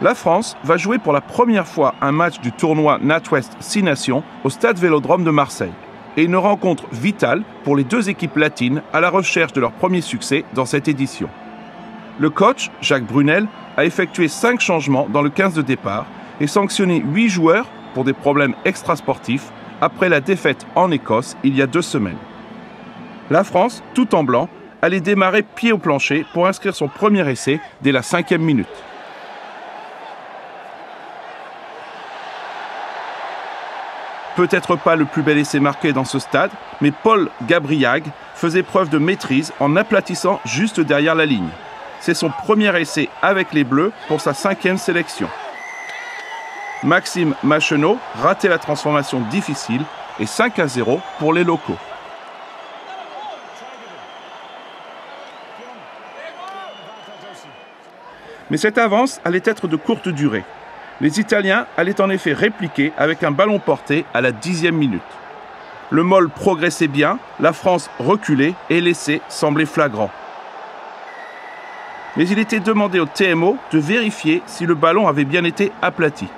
La France va jouer pour la première fois un match du tournoi NatWest 6 Nations au Stade Vélodrome de Marseille. Et une rencontre vitale pour les deux équipes latines à la recherche de leur premier succès dans cette édition. Le coach, Jacques Brunel, a effectué 5 changements dans le 15 de départ et sanctionné 8 joueurs pour des problèmes extrasportifs après la défaite en Écosse il y a 2 semaines. La France, tout en blanc, allait démarrer pied au plancher pour inscrire son premier essai dès la 5e minute. Peut-être pas le plus bel essai marqué dans ce stade, mais Paul Gabriag faisait preuve de maîtrise en aplatissant juste derrière la ligne. C'est son premier essai avec les Bleus pour sa 5e sélection. Maxime Machenaud ratait la transformation difficile et 5-0 pour les locaux. Mais cette avance allait être de courte durée. Les Italiens allaient en effet répliquer avec un ballon porté à la 10e minute. Le Moll progressait bien, la France reculait et l'essai semblait flagrant. Mais il était demandé au TMO de vérifier si le ballon avait bien été aplati.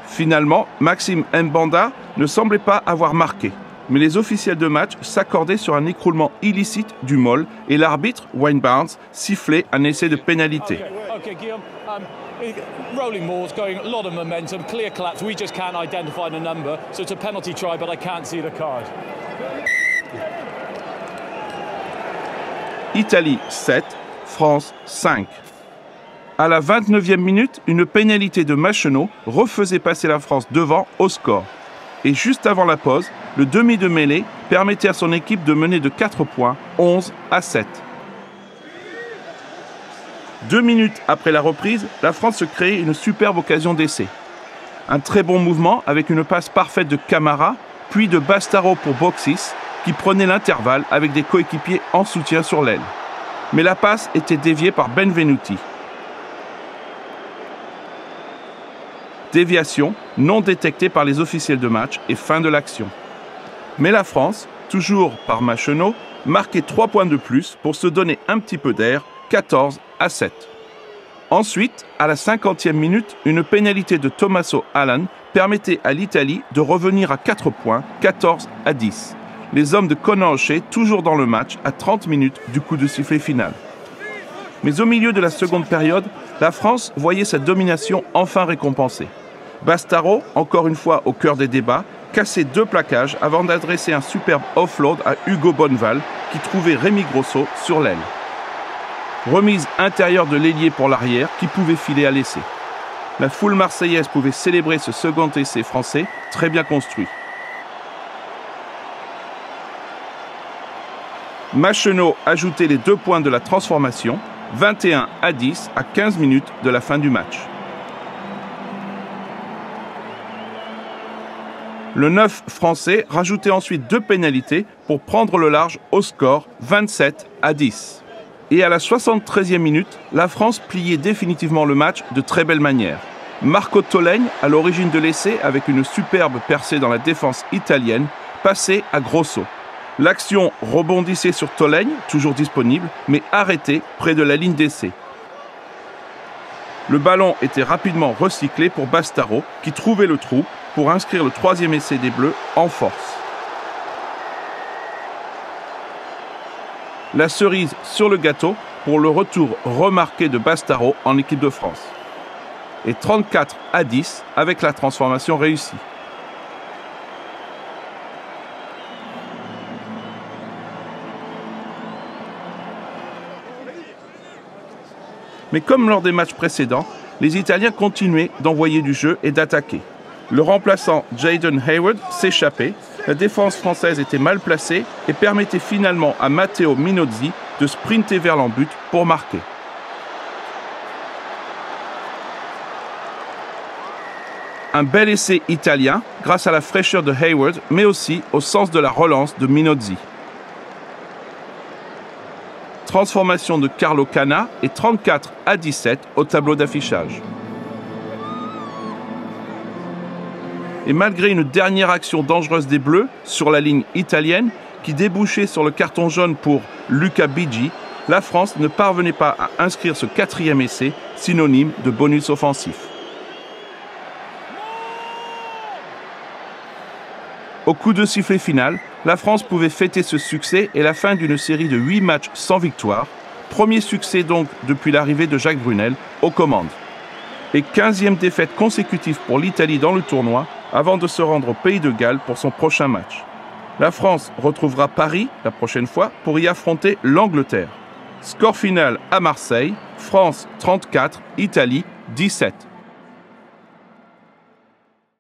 Finalement, Maxime Mbanda ne semblait pas avoir marqué. Mais les officiels de match s'accordaient sur un écroulement illicite du Moll et l'arbitre, Wayne Barnes, sifflait un essai de pénalité. Okay, Guillaume. Rolling balls, going a lot of momentum, clear collapse. We just can't identify the number, so it's a penalty try, but I can't see the card. Italie 7, France 5. À la 29e minute, une pénalité de Machenaud refaisait passer la France devant au score. Et juste avant la pause, le demi de mêlée permettait à son équipe de mener de 4 points, 11-7. 2 minutes après la reprise, la France se créait une superbe occasion d'essai. Un très bon mouvement avec une passe parfaite de Camara, puis de Bastaro pour Boxis, qui prenait l'intervalle avec des coéquipiers en soutien sur l'aile. Mais la passe était déviée par Benvenuti. Déviation non détectée par les officiels de match et fin de l'action. Mais la France, toujours par Machenaud, marquait 3 points de plus pour se donner un petit peu d'air, 14-7. Ensuite, à la 50e minute, une pénalité de Tommaso Allan permettait à l'Italie de revenir à 4 points, 14-10. Les hommes de Conaoche toujours dans le match à 30 minutes du coup de sifflet final. Mais au milieu de la seconde période, la France voyait sa domination enfin récompensée. Bastaro, encore une fois au cœur des débats, cassait 2 plaquages avant d'adresser un superbe offload à Hugo Bonneval qui trouvait Rémi Grosso sur l'aile. Remise intérieure de l'ailier pour l'arrière qui pouvait filer à l'essai. La foule marseillaise pouvait célébrer ce second essai français très bien construit. Machenaud ajoutait les 2 points de la transformation, 21-10 à 15 minutes de la fin du match. Le 9 français rajoutait ensuite 2 pénalités pour prendre le large au score 27-10. Et à la 73e minute, la France pliait définitivement le match de très belle manière. Marco Tolègne, à l'origine de l'essai avec une superbe percée dans la défense italienne, passait à Grosso. L'action rebondissait sur Tolègne, toujours disponible, mais arrêté près de la ligne d'essai. Le ballon était rapidement recyclé pour Bastaro, qui trouvait le trou pour inscrire le 3e essai des Bleus en force. La cerise sur le gâteau pour le retour remarqué de Bastaro en équipe de France. Et 34-10 avec la transformation réussie. Mais comme lors des matchs précédents, les Italiens continuaient d'envoyer du jeu et d'attaquer. Le remplaçant Jayden Hayward s'échappait, la défense française était mal placée et permettait finalement à Matteo Minozzi de sprinter vers l'en-but pour marquer. Un bel essai italien grâce à la fraîcheur de Hayward, mais aussi au sens de la relance de Minozzi. Transformation de Carlo Canna et 34-17 au tableau d'affichage. Et malgré une dernière action dangereuse des Bleus sur la ligne italienne qui débouchait sur le carton jaune pour Luca Bigi, la France ne parvenait pas à inscrire ce 4e essai, synonyme de bonus offensif. Au coup de sifflet final, la France pouvait fêter ce succès et la fin d'une série de 8 matchs sans victoire. Premier succès donc depuis l'arrivée de Jacques Brunel aux commandes. Et 15e défaite consécutive pour l'Italie dans le tournoi avant de se rendre au Pays de Galles pour son prochain match. La France retrouvera Paris la prochaine fois pour y affronter l'Angleterre. Score final à Marseille, France 34, Italie 17.